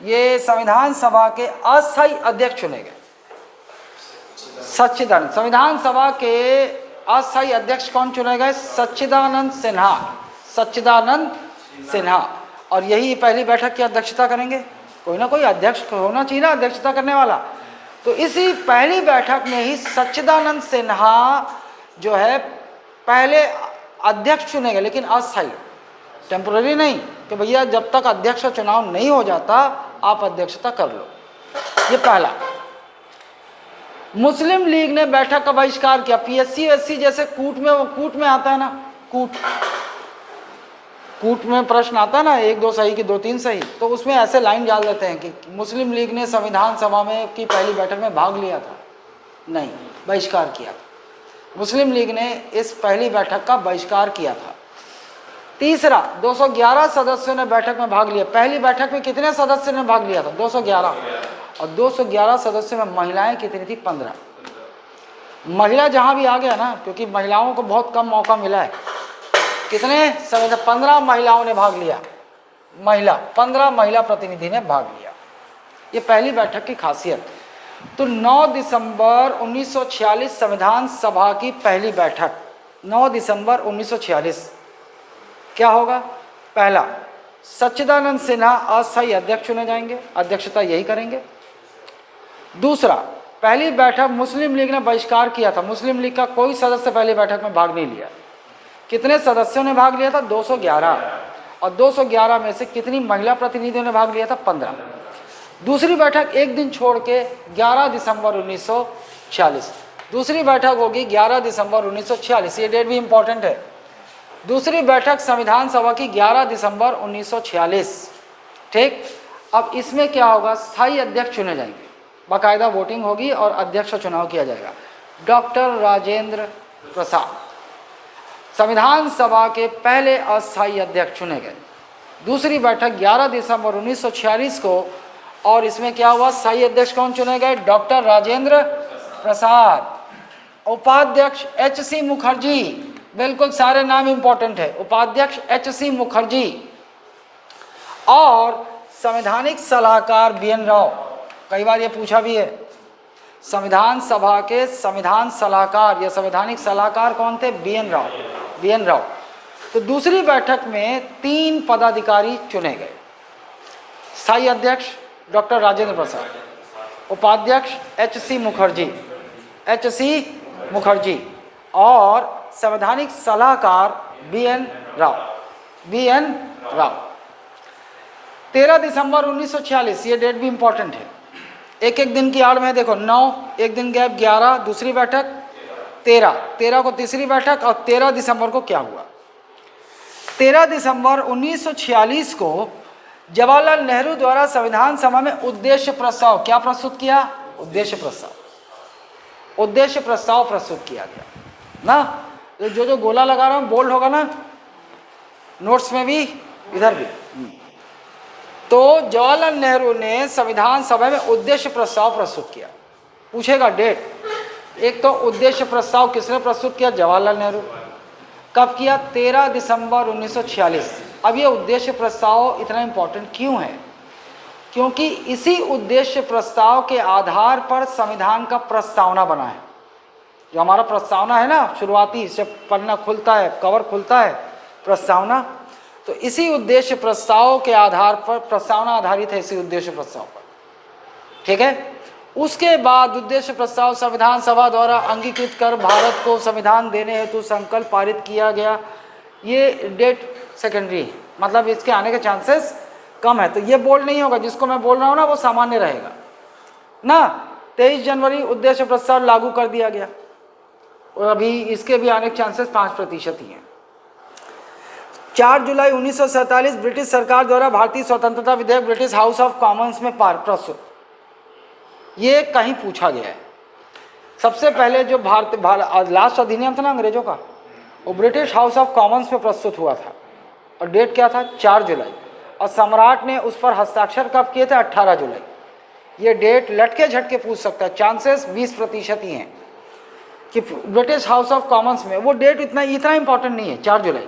ये संविधान सभा के अस्थायी अध्यक्ष चुने गए। सच्चिदानंद, संविधान सभा के अस्थायी अध्यक्ष कौन चुने गए? सच्चिदानंद सिन्हा, सच्चिदानंद सिन्हा। और यही पहली बैठक की अध्यक्षता करेंगे। कोई ना कोई अध्यक्ष होना चाहिए ना, अध्यक्षता करने वाला। तो इसी पहली बैठक में ही सच्चिदानंद सिन्हा जो है पहले अध्यक्ष चुने गए, लेकिन अस्थायी, टेम्पोररी नहीं कि भैया जब तक अध्यक्ष का चुनाव नहीं हो जाता आप अध्यक्षता कर लो। ये पहला। मुस्लिम लीग ने बैठक का बहिष्कार किया। पीएससी एससी जैसे कूट में आता है ना, कूट में प्रश्न आता है ना, 1 2 सही कि 2 3 सही, तो उसमें ऐसे लाइन डाल देते हैं कि मुस्लिम लीग ने संविधान सभा में की पहली बैठक में भाग लिया था, नहीं, बहिष्कार किया था। मुस्लिम लीग ने इस पहली बैठक का बहिष्कार किया था। तीसरा, 211 सदस्यों ने बैठक में भाग लिया। पहली बैठक में कितने सदस्यों ने भाग लिया था? 211। और 211 सदस्यों में महिलाएं कितनी थी? 15। महिला जहां भी आ गया ना, क्योंकि महिलाओं को बहुत कम मौका मिला है। कितने? 15 महिलाओं ने भाग लिया। 15 महिला प्रतिनिधि ने भाग लिया। ये पहली बैठक की खासियत। तो 9 दिसंबर 1946 संविधान सभा की पहली बैठक, 9 दिसंबर 1946। क्या होगा? पहला, सच्चिदानंद सिन्हा अस्थायी अध्यक्ष चुने जाएंगे, अध्यक्षता यही करेंगे। दूसरा, पहली बैठक मुस्लिम लीग ने बहिष्कार किया था। मुस्लिम लीग का कोई सदस्य पहली बैठक में भाग नहीं लिया। कितने सदस्यों ने भाग लिया था? 211। और 211 में से कितनी महिला प्रतिनिधियों ने भाग लिया था? 15। दूसरी बैठक एक दिन छोड़ के 11 दिसंबर 1946। दूसरी बैठक होगी 11 दिसंबर 1946। ये डेट भी इंपॉर्टेंट है। दूसरी बैठक संविधान सभा की 11 दिसंबर 1946। ठीक। अब इसमें क्या होगा? स्थायी अध्यक्ष चुने जाएंगे, बाकायदा वोटिंग होगी और अध्यक्ष का चुनाव किया जाएगा। डॉक्टर राजेंद्र प्रसाद संविधान सभा के पहले अस्थायी अध्यक्ष चुने गए। दूसरी बैठक 11 दिसंबर 1946 को, और इसमें क्या हुआ? स्थायी अध्यक्ष कौन चुने गए? डॉक्टर राजेंद्र प्रसाद। उपाध्यक्ष HC मुखर्जी, बिल्कुल सारे नाम इंपॉर्टेंट है। उपाध्यक्ष HC मुखर्जी। और संवैधानिक सलाहकार BN राव। कई बार ये पूछा भी है, संविधान सभा के संविधान सलाहकार या संवैधानिक सलाहकार कौन थे? BN राव। तो दूसरी बैठक में 3 पदाधिकारी चुने गए। स्थायी अध्यक्ष डॉक्टर राजेंद्र प्रसाद, उपाध्यक्ष HC मुखर्जी और संवैधानिक सलाहकार BN राव। 13 दिसंबर 1946, ये डेट भी इंपॉर्टेंट है। एक एक दिन की आड़ में देखो, 9 एक दिन गैप, 11 दूसरी बैठक, 13 को तीसरी बैठक, और 13 दिसंबर को क्या हुआ? 13 दिसंबर 1946 को जवाहरलाल नेहरू द्वारा संविधान सभा में उद्देश्य प्रस्ताव क्या प्रस्तुत किया? उद्देश्य प्रस्ताव प्रस्तुत किया गया ना। जो गोला लगा रहा हूं बोल्ड होगा ना, नोट्स में भी, इधर भी। तो जवाहरलाल नेहरू ने संविधान सभा में उद्देश्य प्रस्ताव प्रस्तुत किया। पूछेगा डेट। एक तो उद्देश्य प्रस्ताव किसने प्रस्तुत किया? जवाहरलाल नेहरू। कब किया? 13 दिसंबर 1946। अब ये उद्देश्य प्रस्ताव इतना इम्पोर्टेंट क्यों है? क्योंकि इसी उद्देश्य प्रस्ताव के आधार पर संविधान का प्रस्तावना बना है। जो हमारा प्रस्तावना है ना, शुरुआती से पन्ना खुलता है, कवर खुलता है, प्रस्तावना, तो इसी उद्देश्य प्रस्ताव के आधार पर प्रस्तावना आधारित है, इसी उद्देश्य प्रस्ताव पर। ठीक है। उसके बाद उद्देश्य प्रस्ताव संविधान सभा द्वारा अंगीकृत कर भारत को संविधान देने हेतु संकल्प पारित किया गया। ये डेट सेकेंडरी है, मतलब इसके आने के चांसेस कम है। तो ये बोल्ड नहीं होगा, जिसको मैं बोल रहा हूँ ना वो सामान्य रहेगा ना। 23 जनवरी उद्देश्य प्रस्ताव लागू कर दिया गया। और अभी इसके भी आने के चांसेस 5% ही हैं। 4 जुलाई 1947 ब्रिटिश सरकार द्वारा भारतीय स्वतंत्रता विधेयक ब्रिटिश हाउस ऑफ कॉमन्स में प्रस्तुत। ये कहीं पूछा गया है। सबसे पहले जो लास्ट अधिनियम था ना अंग्रेजों का, वो ब्रिटिश हाउस ऑफ कॉमन्स में प्रस्तुत हुआ था और डेट क्या था 4 जुलाई, और सम्राट ने उस पर हस्ताक्षर कब किए थे 18 जुलाई। ये डेट लटके झटके पूछ सकता है, चांसेस 20% ही हैं कि ब्रिटिश हाउस ऑफ कॉमन्स में। वो डेट इतना इंपॉर्टेंट नहीं है 4 जुलाई,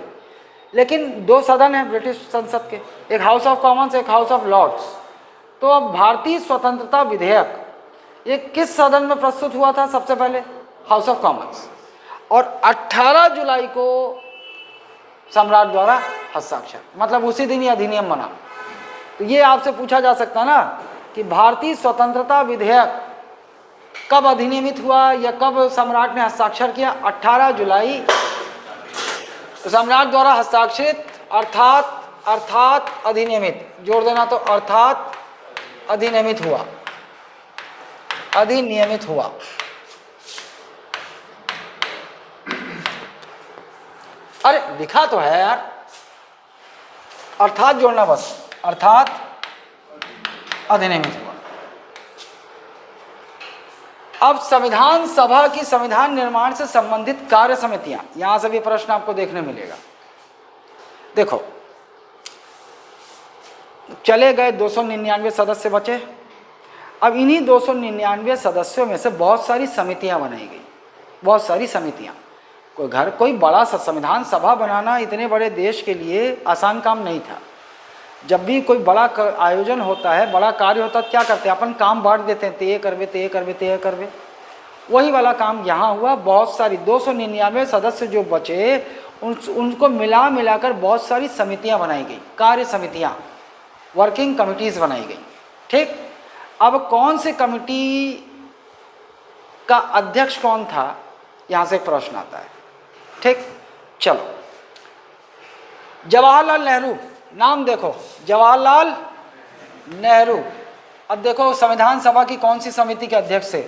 लेकिन 2 सदन हैं ब्रिटिश संसद के, एक हाउस ऑफ कॉमन्स एक हाउस ऑफ लॉर्ड्स। तो अब भारतीय स्वतंत्रता विधेयक ये किस सदन में प्रस्तुत हुआ था? सबसे पहले हाउस ऑफ कॉमन्स, और 18 जुलाई को सम्राट द्वारा हस्ताक्षर, मतलब उसी दिन ये अधिनियम बना। तो ये आपसे पूछा जा सकता है ना कि भारतीय स्वतंत्रता विधेयक कब अधिनियमित हुआ या कब सम्राट ने हस्ताक्षर किया? 18 जुलाई। तो सम्राट द्वारा हस्ताक्षरित अर्थात अधिनियमित, जोड़ देना तो अर्थात अधिनियमित हुआ, अधिनियमित हुआ। अरे लिखा तो है यार, अर्थात जोड़ना बस, अर्थात अधिनियमित हुआ। अब संविधान सभा की संविधान निर्माण से संबंधित कार्य समितियां, यहां से भी प्रश्न आपको देखने मिलेगा। देखो, चले गए 299 सदस्य बचे। अब इन्हीं 299 सदस्यों में से बहुत सारी समितियां बनाई गई, बहुत सारी समितियां। कोई बड़ा संविधान सभा बनाना इतने बड़े देश के लिए आसान काम नहीं था। जब भी कोई बड़ा आयोजन होता है, बड़ा कार्य होता है, क्या करते हैं अपन? काम बांट देते हैं, ते करवे। वही वाला काम यहाँ हुआ। बहुत सारी 299 सदस्य जो बचे उनको मिलाकर बहुत सारी समितियाँ बनाई गई, कार्य समितियाँ, वर्किंग कमिटीज़ बनाई गई। ठीक, अब कौन सी कमिटी का अध्यक्ष कौन था, यहाँ से प्रश्न आता है। ठीक, चलो, जवाहरलाल नेहरू, नाम देखो, जवाहरलाल नेहरू। अब देखो संविधान सभा की कौन सी समिति के अध्यक्ष थे?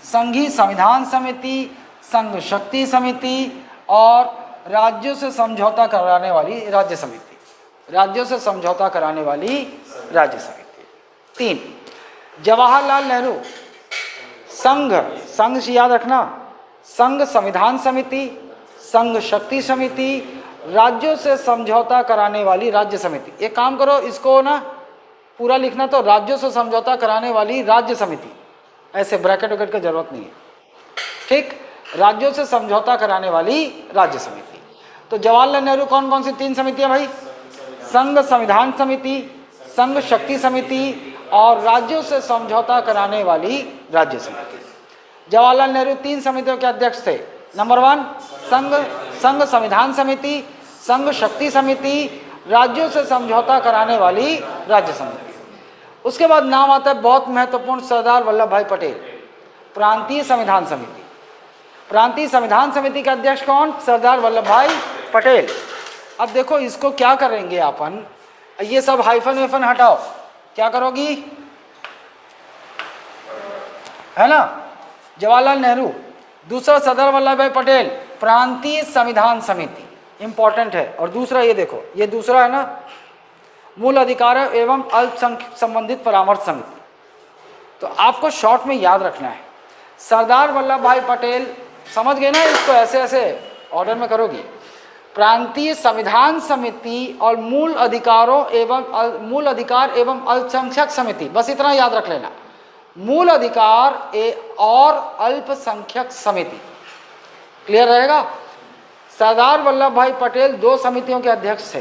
संघीय संविधान समिति, संघ शक्ति समिति और राज्यों से समझौता कराने वाली राज्य समिति, राज्यों से समझौता कराने वाली राज्य समिति। 3, जवाहरलाल नेहरू संघ से याद रखना, संघ संविधान समिति, संघ शक्ति समिति, राज्यों से समझौता कराने वाली राज्य समिति। एक काम करो, इसको ना पूरा लिखना, तो राज्यों से समझौता कराने वाली राज्य समिति, ऐसे ब्रैकेट वैकेट की जरूरत नहीं है। ठीक, राज्यों से समझौता कराने वाली राज्य समिति। तो जवाहरलाल नेहरू कौन सी 3 समितियां भाई? संघ संविधान समिति, संघ शक्ति समिति और राज्यों से समझौता कराने वाली राज्य समिति। जवाहरलाल नेहरू 3 समितियों के अध्यक्ष थे। नंबर 1 संघ संविधान समिति, संघ शक्ति समिति, राज्यों से समझौता कराने वाली राज्य समिति। उसके बाद नाम आता है बहुत महत्वपूर्ण, सरदार वल्लभ भाई पटेल, प्रांतीय संविधान समिति। प्रांतीय संविधान समिति के अध्यक्ष कौन? सरदार वल्लभ भाई पटेल। अब देखो इसको क्या करेंगे अपन, ये सब हाइफन हटाओ, क्या करोगी, है ना? जवाहरलाल नेहरू, दूसरा सरदार वल्लभ भाई पटेल, प्रांतीय संविधान समिति, इंपॉर्टेंट है। और दूसरा ये देखो, ये दूसरा है ना, मूल अधिकार एवं अल्पसंख्यक संबंधित परामर्श समिति। तो आपको शॉर्ट में याद रखना है, सरदार वल्लभ भाई पटेल, समझ गए ना? इसको ऐसे ऑर्डर में करोगी। प्रांतीय संविधान समिति और मूल अधिकार एवं अल्पसंख्यक समिति, बस इतना याद रख लेना, मूल अधिकार और अल्पसंख्यक समिति। क्लियर रहेगा? सरदार वल्लभ भाई पटेल 2 समितियों के अध्यक्ष थे,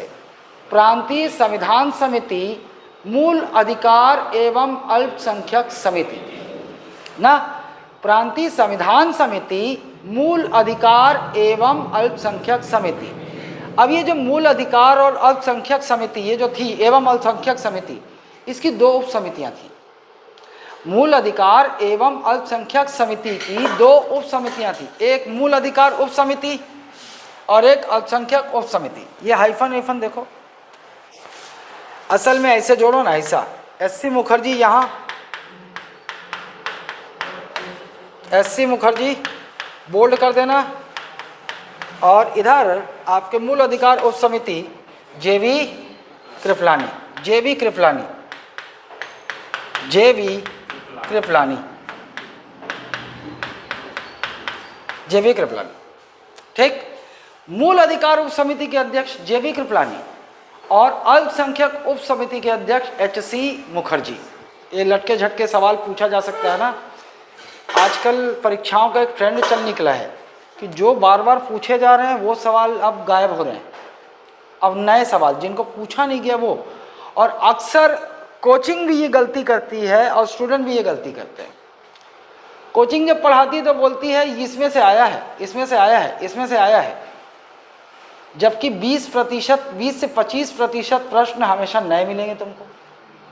प्रांतीय संविधान समिति, मूल अधिकार एवं अल्पसंख्यक समिति ना, प्रांतीय संविधान समिति, मूल अधिकार एवं अल्पसंख्यक समिति। अब ये जो मूल अधिकार और अल्पसंख्यक समिति ये जो थी एवं अल्पसंख्यक समिति, इसकी 2 उप समितियां थी। मूल अधिकार एवं अल्पसंख्यक समिति की 2 उप समितियां थी, एक मूल अधिकार उप समिति और एक अल्पसंख्यक उप समिति। ये हाइफन देखो, असल में ऐसे जोड़ो ना, ऐसा एससी मुखर्जी, यहाँ एससी मुखर्जी बोल्ड कर देना, और इधर आपके मूल अधिकार उप समिति जेबी कृपलानी, जेबी कृपलानी, जेबी कृपलानी, जेबी कृपलानी, ठीक। मूल अधिकार उप समिति के अध्यक्ष जेबी कृपलानी और अल्पसंख्यक उप समिति के अध्यक्ष एचसी मुखर्जी। ये लटके झटके सवाल पूछा जा सकता है ना। आजकल परीक्षाओं का एक ट्रेंड चल निकला है कि जो बार बार पूछे जा रहे हैं वो सवाल अब गायब हो रहे हैं, अब नए सवाल जिनको पूछा नहीं गया वो। और अक्सर कोचिंग भी ये गलती करती है और स्टूडेंट भी ये गलती करते हैं। कोचिंग जब पढ़ाती है तो बोलती है इसमें से आया है, इसमें से आया है, इसमें से आया है, जबकि 20% 20 से 25% प्रश्न हमेशा नए मिलेंगे, तुमको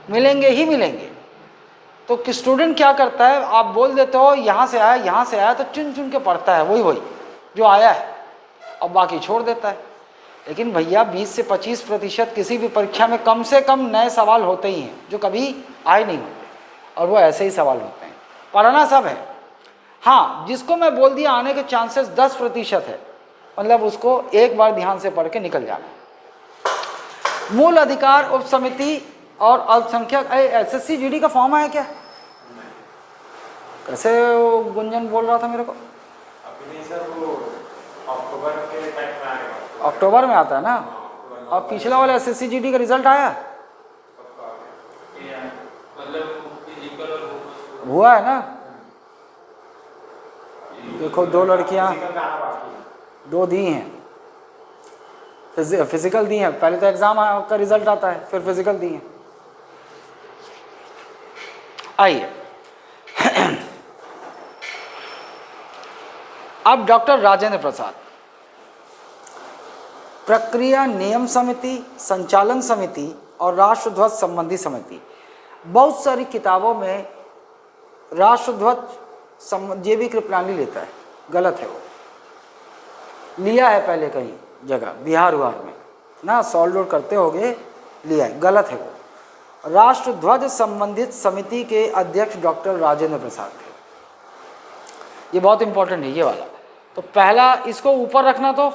मिलेंगे ही मिलेंगे। तो स्टूडेंट क्या करता है, आप बोल देते हो यहाँ से आया, यहाँ से आया, तो चुन चुन के पढ़ता है वही वही जो आया है और बाकी छोड़ देता है। लेकिन भैया 20 से 25% किसी भी परीक्षा में कम से कम नए सवाल होते ही हैं जो कभी आए नहीं होते, और वो ऐसे ही सवाल होते हैं। पढ़ना सब है, हाँ, जिसको मैं बोल दिया आने के चांसेस 10% है, मतलब उसको एक बार ध्यान से पढ़ के निकल जाना। मूल अधिकार उप समिति और अल्पसंख्यक, एसएससी जीडी का फॉर्म आया क्या? कैसे गुंजन बोल रहा था मेरे को? अक्टूबर में आता है ना। और पिछला वाला एसएससी जीडी का रिजल्ट आया हुआ है ना। देखो 2 लड़कियां 2 दी हैं, फिजिकल दी हैं। पहले तो एग्जाम का रिजल्ट आता है, फिर फिजिकल दी हैं। आइए अब डॉक्टर राजेंद्र प्रसाद, प्रक्रिया नियम समिति, संचालन समिति और राष्ट्रध्वज संबंधी समिति। बहुत सारी किताबों में राष्ट्रध्वज जेबी कृपलानी लेता है, गलत है वो। लिया है पहले कहीं जगह बिहार में ना, सॉल्व आउट करते होगे, लिया है, गलत है वो। राष्ट्रध्वज संबंधित समिति के अध्यक्ष डॉक्टर राजेंद्र प्रसाद थे। ये बहुत इंपॉर्टेंट है ये वाला। तो पहला इसको ऊपर रखना, तो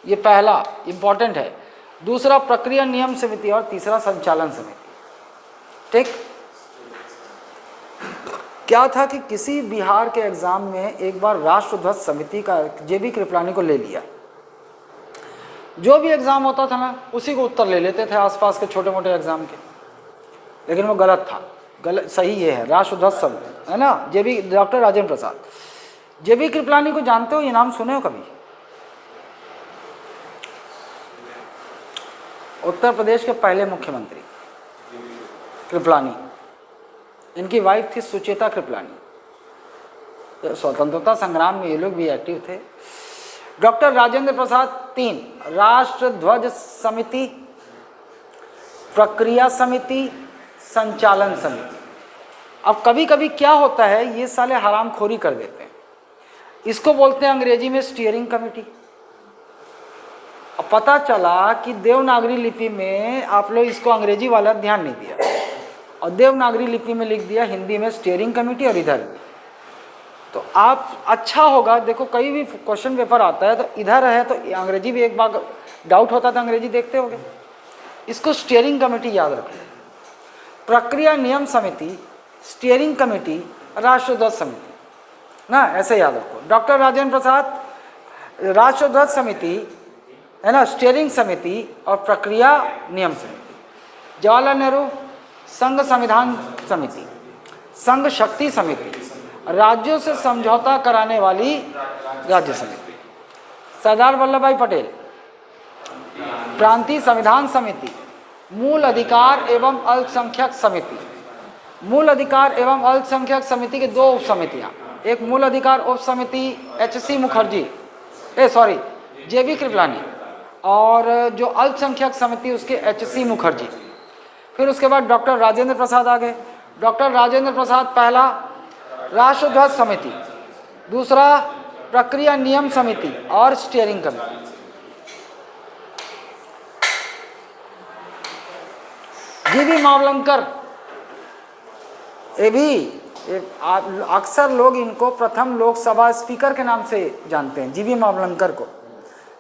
ये पहला इंपॉर्टेंट है। दूसरा प्रक्रिया नियम समिति और तीसरा संचालन समिति, ठीक। क्या था कि किसी बिहार के एग्जाम में एक बार राष्ट्रध्वज समिति का जेबी कृपलानी को ले लिया। जो भी एग्जाम होता था ना उसी को उत्तर ले लेते थे आसपास के छोटे मोटे एग्जाम के, लेकिन वो गलत था। गलत, सही ये है राष्ट्रध्वज समिति है ना, जेबी डॉक्टर राजेंद्र प्रसाद। जेबी कृपलानी को जानते हो, ये नाम सुने हो कभी? उत्तर प्रदेश के पहले मुख्यमंत्री कृपलानी। इनकी वाइफ थी सुचेता कृपलानी। स्वतंत्रता संग्राम में ये लोग भी एक्टिव थे। डॉक्टर राजेंद्र प्रसाद 3, राष्ट्रध्वज समिति, प्रक्रिया समिति, संचालन समिति। अब कभी कभी क्या होता है, ये साले हरामखोरी कर देते हैं। इसको बोलते हैं अंग्रेजी में स्टीयरिंग कमेटी। अब पता चला कि देवनागरी लिपि में आप लोग इसको अंग्रेजी वाला ध्यान नहीं दिया और देवनागरी लिपि में लिख दिया हिंदी में स्टीयरिंग कमेटी और इधर। तो आप अच्छा होगा, देखो कहीं भी क्वेश्चन पेपर आता है तो इधर है तो अंग्रेजी भी एक बार डाउट होता था, अंग्रेजी देखते होगे। इसको स्टीयरिंग कमेटी याद रखो। प्रक्रिया नियम समिति, स्टीयरिंग कमेटी, राष्ट्रध्वज समिति ना, ऐसे याद रखो। डॉक्टर राजेंद्र प्रसाद राष्ट्रध्वज समिति है ना, स्टीयरिंग समिति और प्रक्रिया नियम समिति। जवाहरलाल नेहरू संघ संविधान समिति, संघ शक्ति समिति, राज्यों से समझौता कराने वाली राज्य समिति। सरदार वल्लभ भाई पटेल प्रांतीय संविधान समिति, मूल अधिकार एवं अल्पसंख्यक समिति। मूल अधिकार एवं अल्पसंख्यक समिति के 2 उप समितियाँ, एक मूल अधिकार उप समिति एचसी मुखर्जी, जेबी कृपलानी, और जो अल्पसंख्यक समिति उसके एचसी मुखर्जी। फिर उसके बाद डॉक्टर राजेंद्र प्रसाद आ गए। डॉक्टर राजेंद्र प्रसाद पहला राष्ट्रध्वज समिति, दूसरा प्रक्रिया नियम समिति और स्टीयरिंग कमेटी। जीवी मावलंकर ये भी ये अक्सर लोग इनको प्रथम लोकसभा स्पीकर के नाम से जानते हैं, जीवी मावलंकर को।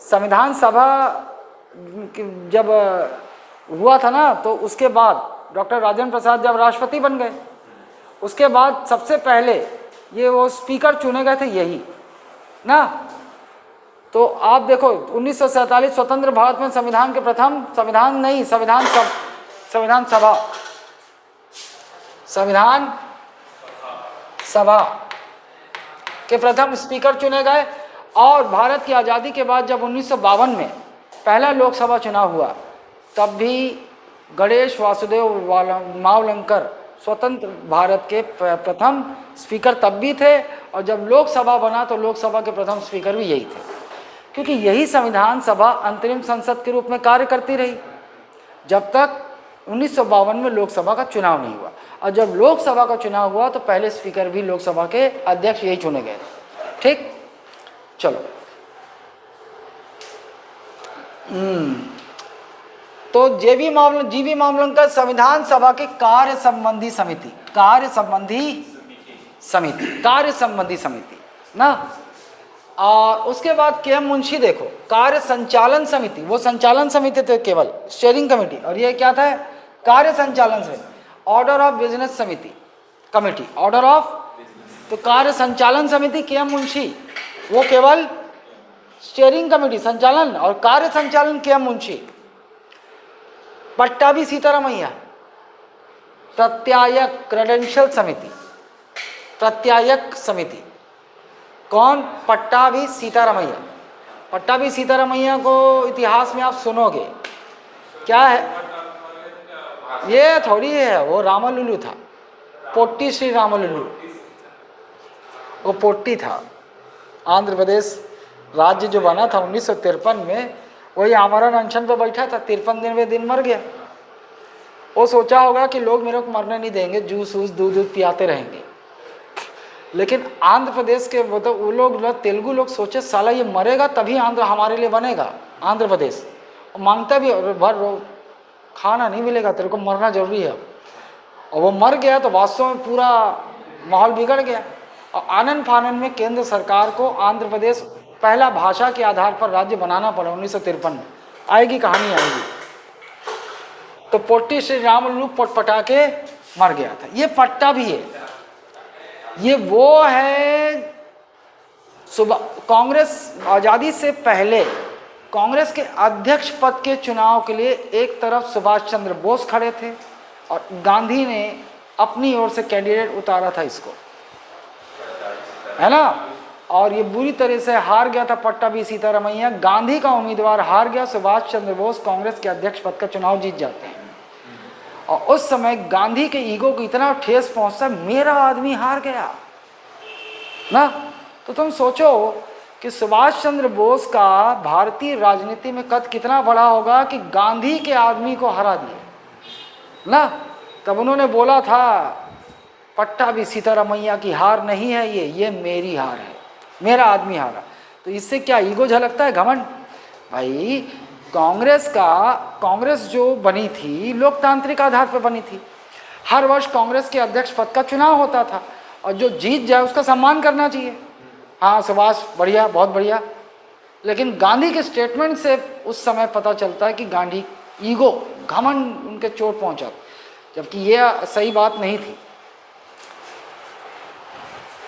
संविधान सभा जब हुआ था ना, तो उसके बाद डॉक्टर राजेंद्र प्रसाद जब राष्ट्रपति बन गए, उसके बाद सबसे पहले ये वो स्पीकर चुने गए थे यही ना। तो आप देखो 1947 स्वतंत्र भारत में संविधान के प्रथम संविधान सभा के प्रथम स्पीकर चुने गए। और भारत की आज़ादी के बाद जब 1952 में पहला लोकसभा चुनाव हुआ, तब भी गणेश वासुदेव मावलंकर स्वतंत्र भारत के प्रथम स्पीकर तब भी थे, और जब लोकसभा बना तो लोकसभा के प्रथम स्पीकर भी यही थे, क्योंकि यही संविधान सभा अंतरिम संसद के रूप में कार्य करती रही जब तक 1952 में लोकसभा का चुनाव नहीं हुआ। और जब लोकसभा का चुनाव हुआ तो पहले स्पीकर भी लोकसभा के अध्यक्ष यही चुने गए थे। ठीक, चलो। तो जीवी मावलंकर संविधान सभा के कार्य संबंधी समिति ना। और उसके बाद के मुंशी देखो, कार्य संचालन समिति, वो संचालन समिति थे केवल, स्टीयरिंग कमेटी, और ये क्या था, कार्य संचालन समिति। Order of business committee, order of, तो कार्य संचालन समिति के मुंशी, वो केवल स्टीयरिंग कमेटी संचालन, और कार्य संचालन के मुंशी। पट्टाभी सीतारामैया प्रत्यायक क्रेडेंशियल समिति, प्रत्यायक समिति कौन, पट्टाभी सीतारामैया। पट्टाभी सीतारामैया को इतिहास में आप सुनोगे, क्या है, ये थोड़ी है, वो रामालुलु था, पोट्टी श्री रामालुलु, वो पोट्टी था। आंध्र प्रदेश राज्य जो बना था 1953 में, वही आमरण अनशन पर बैठा था, 53वें दिन मर गया। वो सोचा होगा कि लोग मेरे को मरने नहीं देंगे, जूस वूस दूध पियाते रहेंगे। लेकिन आंध्र प्रदेश के वो लोग तेलुगु लोग सोचे साला ये मरेगा तभी आंध्र हमारे लिए बनेगा, आंध्र प्रदेश। मांगता भी भर खाना नहीं मिलेगा, तेरे को मरना जरूरी है। और वो मर गया तो वास्तव में पूरा माहौल बिगड़ गया। और आनन फानन में केंद्र सरकार को आंध्र प्रदेश पहला भाषा के आधार पर राज्य बनाना पड़ा 1953 में। आएगी कहानी आएगी। तो पोट्टी श्री रामालुलु पटपटा के मर गया था। ये पट्टा भी है, ये वो है कांग्रेस आज़ादी से पहले कांग्रेस के अध्यक्ष पद के चुनाव के लिए एक तरफ सुभाष चंद्र बोस खड़े थे और गांधी ने अपनी ओर से कैंडिडेट उतारा था इसको, है ना। और ये बुरी तरह से हार गया था पट्टाभी सीतारामैया। गांधी का उम्मीदवार हार गया, सुभाष चंद्र बोस कांग्रेस के अध्यक्ष पद का चुनाव जीत जाते हैं। और उस समय गांधी के ईगो को इतना ठेस पहुंचता, मेरा आदमी हार गया ना। तो तुम सोचो कि सुभाष चंद्र बोस का भारतीय राजनीति में कद कितना बड़ा होगा कि गांधी के आदमी को हरा दिया ना। तब उन्होंने बोला था पट्टाभी सीतारामैया की हार नहीं है ये मेरी हार है, मेरा आदमी हारा। तो इससे क्या ईगो झलकता है, घमंड। भाई कांग्रेस जो बनी थी लोकतांत्रिक आधार पर बनी थी। हर वर्ष कांग्रेस के अध्यक्ष पद का चुनाव होता था और जो जीत जाए उसका सम्मान करना चाहिए। हाँ सुभाष बढ़िया, बहुत बढ़िया। लेकिन गांधी के स्टेटमेंट से उस समय पता चलता है कि गांधी ईगो घमंड उनके चोट पहुंचा, जबकि ये सही बात नहीं थी।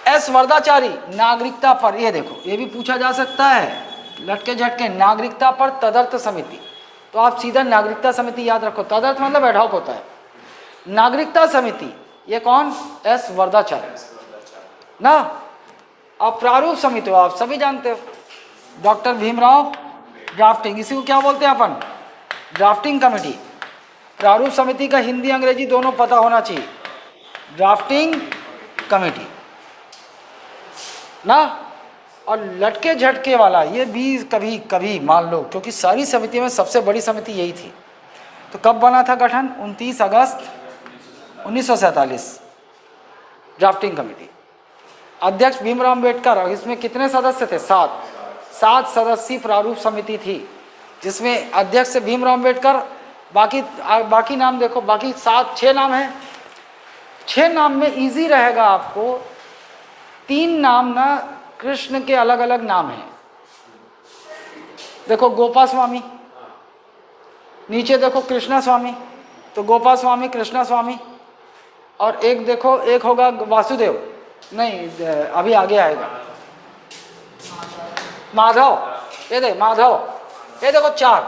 एस वरदाचारी नागरिकता पर, ये देखो ये भी पूछा जा सकता है लटके झटके, नागरिकता पर तदर्थ समिति। तो आप सीधा नागरिकता समिति याद रखो, तदर्थ मतलब बैठक होता है। नागरिकता समिति ये कौन, एस वरदाचारी ना। अब प्रारूप समिति आप सभी जानते हो, डॉक्टर भीमराव ड्राफ्टिंग, इसी को क्या बोलते हैं अपन, ड्राफ्टिंग कमेटी। प्रारूप समिति का हिंदी अंग्रेजी दोनों पता होना चाहिए, ड्राफ्टिंग कमेटी ना। और लटके झटके वाला ये भी कभी कभी मान लो, क्योंकि सारी समिति में सबसे बड़ी समिति यही थी। तो कब बना था गठन, 29 अगस्त 1947, ड्राफ्टिंग कमेटी। अध्यक्ष भीमराव अम्बेडकर, और इसमें कितने सदस्य थे, 7 सदस्यीय प्रारूप समिति थी, जिसमें अध्यक्ष से भीमराव अम्बेडकर, बाकी नाम देखो, बाकी 6 नाम हैं। 6 नाम में इजी रहेगा आपको। 3 नाम ना कृष्ण के अलग अलग नाम हैं। देखो गोपा स्वामी, नीचे देखो कृष्णा स्वामी, तो गोपा स्वामी कृष्णा स्वामी, और एक देखो एक होगा वासुदेव, नहीं अभी आगे आएगा, माधव, ये देख माधव, ये देखो 4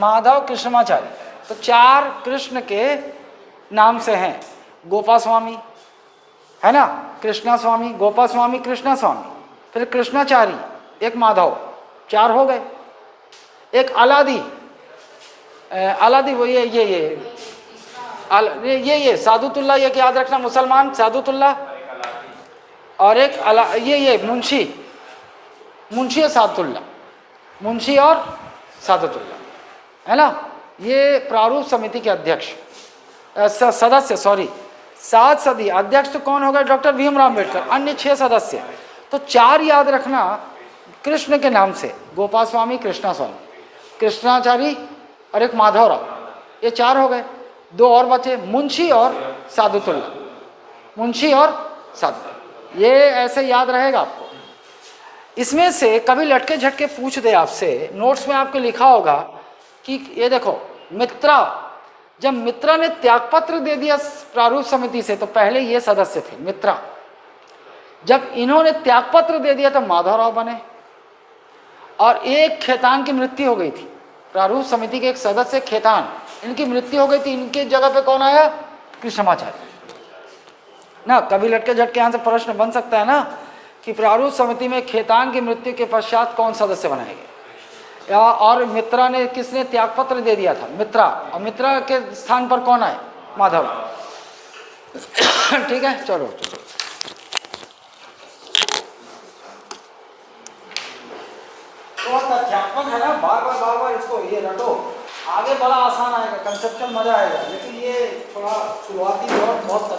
माधव कृष्णमाचार्य, तो 4 कृष्ण के नाम से हैं। गोपा स्वामी है ना, कृष्णा स्वामी, गोपा स्वामी, कृष्णा स्वामी, फिर कृष्णाचारी, एक माधव, 4 हो गए। एक अलादी, अलादी वो ये सादुतुल्ला, ये याद रखना, मुसलमान सादुतुल्ला, और एक ये मुंशी और सादुतुल्ला, मुंशी और सादुतुल्ला, है ना। ये प्रारूप समिति के अध्यक्ष सदस्य, सॉरी 7 सदस्य। अध्यक्ष तो कौन होगा? डॉक्टर भीमराव अम्बेडकर। अन्य 6 सदस्य, तो 4 याद रखना कृष्ण के नाम से, गोपाल स्वामी, कृष्णा स्वामी, कृष्णाचारी और एक माधवराव, ये 4 हो गए। 2 और बचे, मुंशी और सादुतुल्ला, मुंशी और सादुतुल्ला, ये ऐसे याद रहेगा आपको। इसमें से कभी लटके झटके पूछ दे आपसे, नोट्स में आपके लिखा होगा कि ये देखो मित्रा, जब मित्रा ने त्यागपत्र दे दिया प्रारूप समिति से, तो पहले ये सदस्य थे मित्रा, जब इन्होंने त्यागपत्र दे दिया तो माधवराव बने, और एक खेतान की मृत्यु हो गई थी, प्रारूप समिति के एक सदस्य खेतान, इनकी मृत्यु हो गई थी, इनके जगह पे कौन आया? कृष्णमाचार्य ना। कभी लटके झटके यहाँ से प्रश्न बन सकता है ना कि प्रारूप समिति में खेतान की मृत्यु के पश्चात कौन सदस्य बनाए गए, या और मित्रा ने, किसने त्यागपत्र दे दिया था? मित्रा, और मित्रा के स्थान पर कौन आए? माधव। ठीक है, चलो तो तथ्यात्मक है ना, बार बार इसको ये रटो, आगे बड़ा आसान आएगा, कंसेप्चुअल मजा आएगा, लेकिन ये थोड़ा शुरुआती दौर बहुत